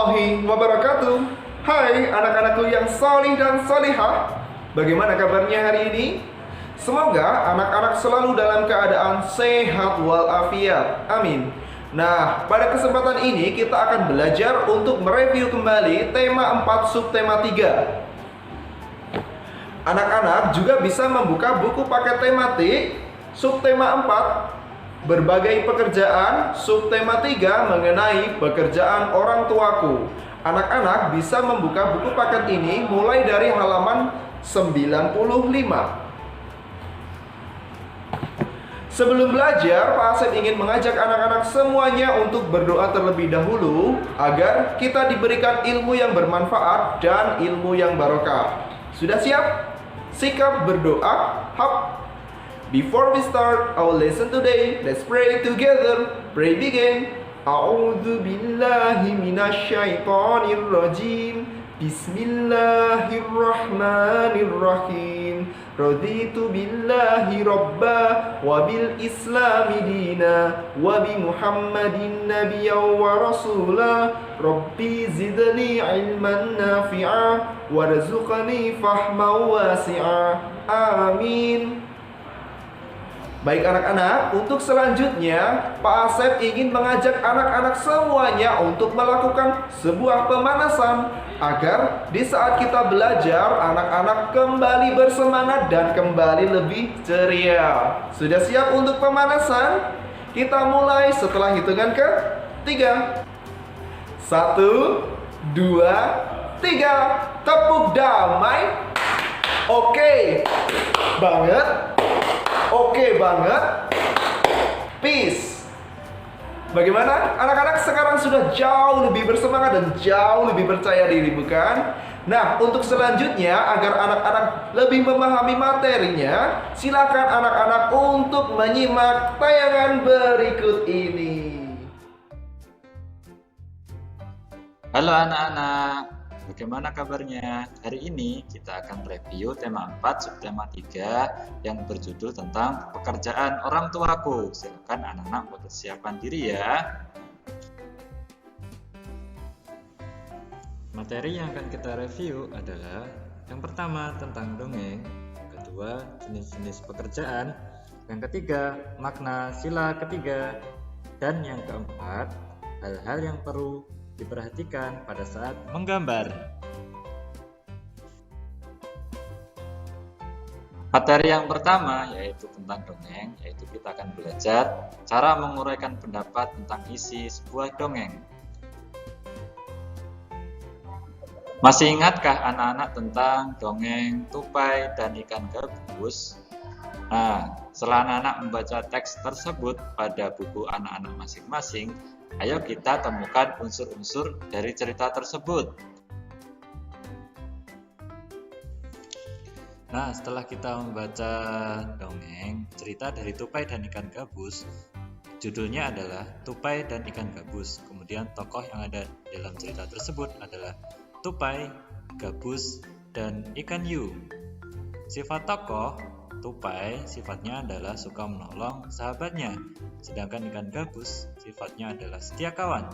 warahmatullahi wabarakatuh. Hai anak-anakku yang solih dan solihah. Bagaimana kabarnya hari ini? Semoga anak-anak selalu dalam keadaan sehat walafiat. Amin. Nah, pada kesempatan ini kita akan belajar untuk mereview kembali tema 4 subtema 3. Anak-anak juga bisa membuka buku paket tematik subtema 4 berbagai pekerjaan, subtema 3 mengenai pekerjaan orang tuaku. Anak-anak bisa membuka buku paket ini mulai dari halaman 95. Sebelum belajar, Pak Asep ingin mengajak anak-anak semuanya untuk berdoa terlebih dahulu agar kita diberikan ilmu yang bermanfaat dan ilmu yang barokah. Sudah siap? Sikap berdoa. Hap. Before we start our lesson today, let's pray together. Pray begin. A'udzu billahi minasyaitonir rajim. Bismillahirrahmanirrahim. Raditu billahi rabba wa bil islami dina wa bi Muhammadin nabiyyan wa rasula. Rabbi zidni ilman nafi'a warzuqni fahman wasi'a. Amin. Baik anak-anak, untuk selanjutnya Pak Asep ingin mengajak anak-anak semuanya untuk melakukan sebuah pemanasan agar di saat kita belajar anak-anak kembali bersemangat dan kembali lebih ceria. Sudah siap untuk pemanasan? Kita mulai setelah hitungan ke-3. 1, 2, 3. Tepuk damai. Oke banget. Oke banget. Peace. Bagaimana? Anak-anak sekarang sudah jauh lebih bersemangat dan jauh lebih percaya diri, bukan? Nah, untuk selanjutnya agar anak-anak lebih memahami materinya, silakan anak-anak untuk menyimak tayangan berikut ini. Halo anak-anak, bagaimana kabarnya? Hari ini kita akan review tema 4 subtema 3 yang berjudul tentang pekerjaan orang tuaku. Silakan anak-anak mempersiapkan diri ya. Materi yang akan kita review adalah yang pertama tentang dongeng, yang kedua jenis-jenis pekerjaan, yang ketiga makna sila ketiga, dan yang keempat hal-hal yang perlu diperhatikan pada saat menggambar. Materi yang pertama yaitu tentang dongeng, yaitu kita akan belajar cara menguraikan pendapat tentang isi sebuah dongeng. Masih ingatkah anak-anak tentang dongeng tupai dan ikan gabus? Nah, setelah anak-anak membaca teks tersebut pada buku anak-anak masing-masing, ayo kita temukan unsur-unsur dari cerita tersebut. Nah, setelah kita membaca dongeng cerita dari tupai dan ikan gabus, judulnya adalah Tupai dan Ikan Gabus. Kemudian tokoh yang ada dalam cerita tersebut adalah tupai, gabus, dan ikan hiu. Sifat tokoh tupai sifatnya adalah suka menolong sahabatnya, sedangkan ikan gabus sifatnya adalah setia kawan.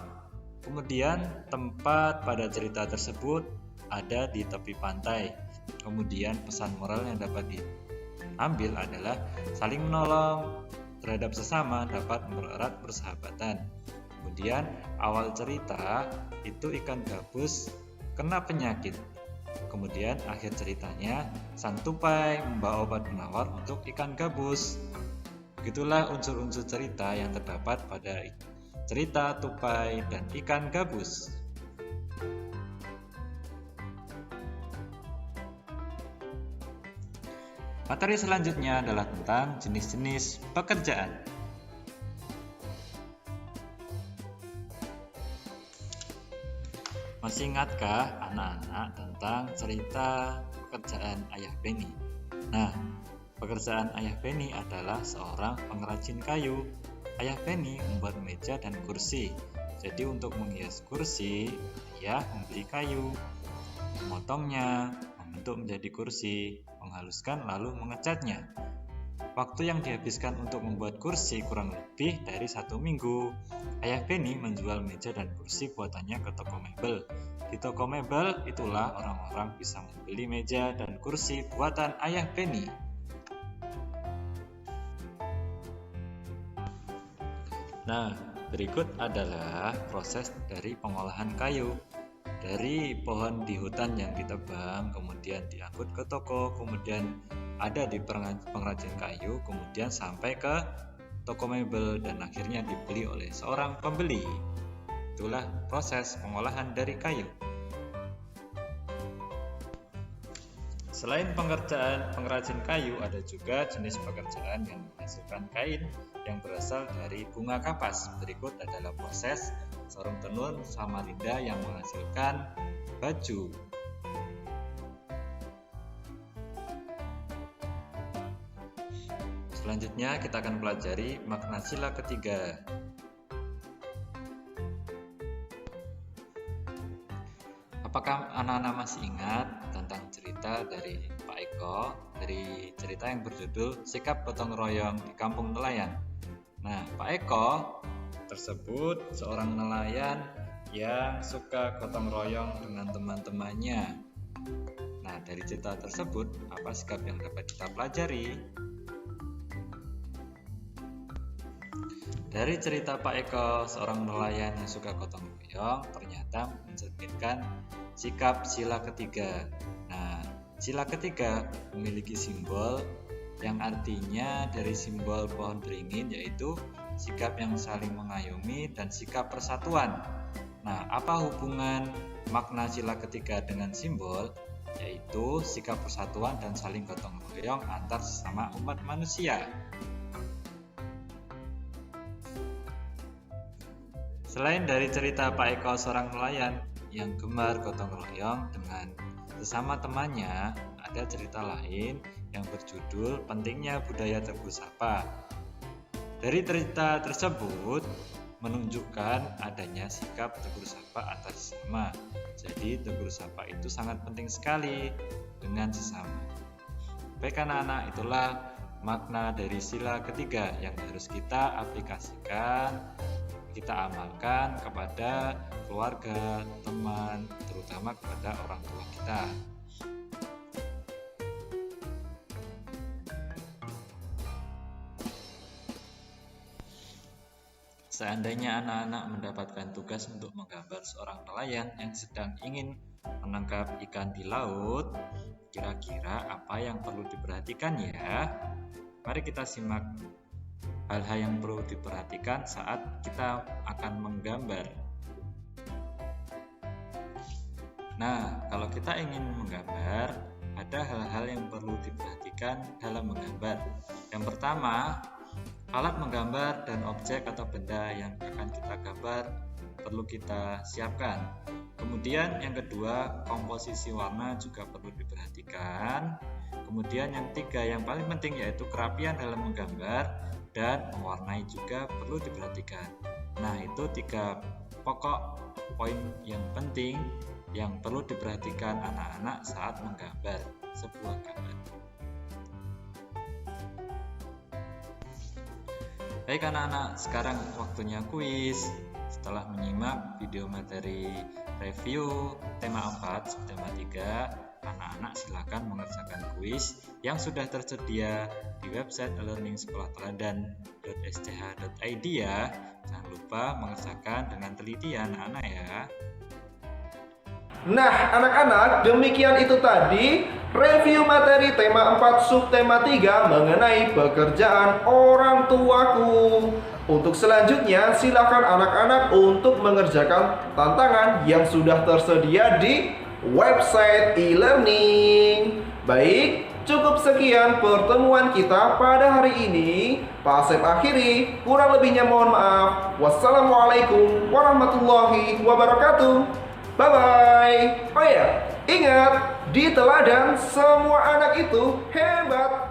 Kemudian tempat pada cerita tersebut ada di tepi pantai. Kemudian pesan moral yang dapat diambil adalah saling menolong terhadap sesama dapat mempererat persahabatan. Kemudian awal cerita itu ikan gabus kena penyakit. Kemudian akhir ceritanya sang tupai membawa obat penawar untuk ikan gabus. Begitulah unsur-unsur cerita yang terdapat pada cerita tupai dan ikan gabus. Materi selanjutnya adalah tentang jenis-jenis pekerjaan. Masih ingatkah anak-anak tentang cerita pekerjaan Ayah Benny? Nah, pekerjaan Ayah Benny adalah seorang pengrajin kayu. Ayah Benny membuat meja dan kursi. Jadi untuk menghias kursi, Ayah membeli kayu, memotongnya, membentuk menjadi kursi, menghaluskan lalu mengecatnya. Waktu yang dihabiskan untuk membuat kursi kurang lebih dari 1 minggu. Ayah Benny menjual meja dan kursi buatannya ke toko mebel. Di toko mebel itulah orang-orang bisa membeli meja dan kursi buatan Ayah Benny. Nah, berikut adalah proses dari pengolahan kayu. Dari pohon di hutan yang ditebang, kemudian diangkut ke toko, kemudian ada di pengrajin kayu, kemudian sampai ke toko mebel dan akhirnya dibeli oleh seorang pembeli. Itulah proses pengolahan dari kayu. Selain pekerjaan pengrajin kayu, ada juga jenis pekerjaan yang menghasilkan kain yang berasal dari bunga kapas. Berikut adalah proses sarung tenun Samarinda yang menghasilkan baju. Selanjutnya kita akan pelajari makna sila ketiga. Apakah anak-anak masih ingat tentang cerita dari Pak Eko, dari cerita yang berjudul Sikap Gotong Royong di Kampung Nelayan? Nah, Pak Eko tersebut seorang nelayan yang suka gotong royong dengan teman-temannya. Nah, dari cerita tersebut, apa sikap yang dapat kita pelajari? Dari cerita Pak Eko, seorang nelayan yang suka gotong royong, ternyata mencerminkan sikap sila ketiga. Nah, sila ketiga memiliki simbol yang artinya dari simbol pohon beringin, yaitu sikap yang saling mengayomi dan sikap persatuan. Nah, apa hubungan makna sila ketiga dengan simbol? Yaitu sikap persatuan dan saling gotong royong antar sesama umat manusia. Selain dari cerita Pak Eko seorang nelayan yang gemar gotong royong dengan sesama temannya, ada cerita lain yang berjudul Pentingnya Budaya Tegur Sapa. Dari cerita tersebut menunjukkan adanya sikap tegur sapa antar sesama. Jadi tegur sapa itu sangat penting sekali dengan sesama. Baik anak-anak, itulah makna dari sila ketiga yang harus kita aplikasikan, kita amalkan kepada keluarga, teman, terutama kepada orang tua kita. Seandainya anak-anak mendapatkan tugas untuk menggambar seorang nelayan yang sedang ingin menangkap ikan di laut, kira-kira apa yang perlu diperhatikan ya? Mari kita simak hal-hal yang perlu diperhatikan saat kita akan menggambar. Nah, kalau kita ingin menggambar, ada hal-hal yang perlu diperhatikan dalam menggambar. Yang pertama, alat menggambar dan objek atau benda yang akan kita gambar perlu kita siapkan. Kemudian yang kedua, komposisi warna juga perlu diperhatikan. Kemudian yang ketiga, yang paling penting yaitu kerapian dalam menggambar dan mewarnai juga perlu diperhatikan. Nah, itu 3 pokok poin yang penting yang perlu diperhatikan anak-anak saat menggambar sebuah gambar. Baik anak-anak, sekarang waktunya kuis. Setelah menyimak video materi review tema 4, subtema 3, anak-anak silakan mengerjakan kuis yang sudah tersedia di website elearningsekolahteladan.sth.id ya. Jangan lupa mengerjakan dengan teliti ya anak-anak ya. Nah, anak-anak, demikian itu tadi review materi tema 4 subtema 3 mengenai pekerjaan orang tuaku. Untuk selanjutnya, silakan anak-anak untuk mengerjakan tantangan yang sudah tersedia di website e-learning. Baik, cukup sekian pertemuan kita pada hari ini. Pak Asep akhiri, kurang lebihnya mohon maaf. Wassalamualaikum warahmatullahi wabarakatuh. Bye-bye. Oh ya, ingat, di teladan semua anak itu hebat.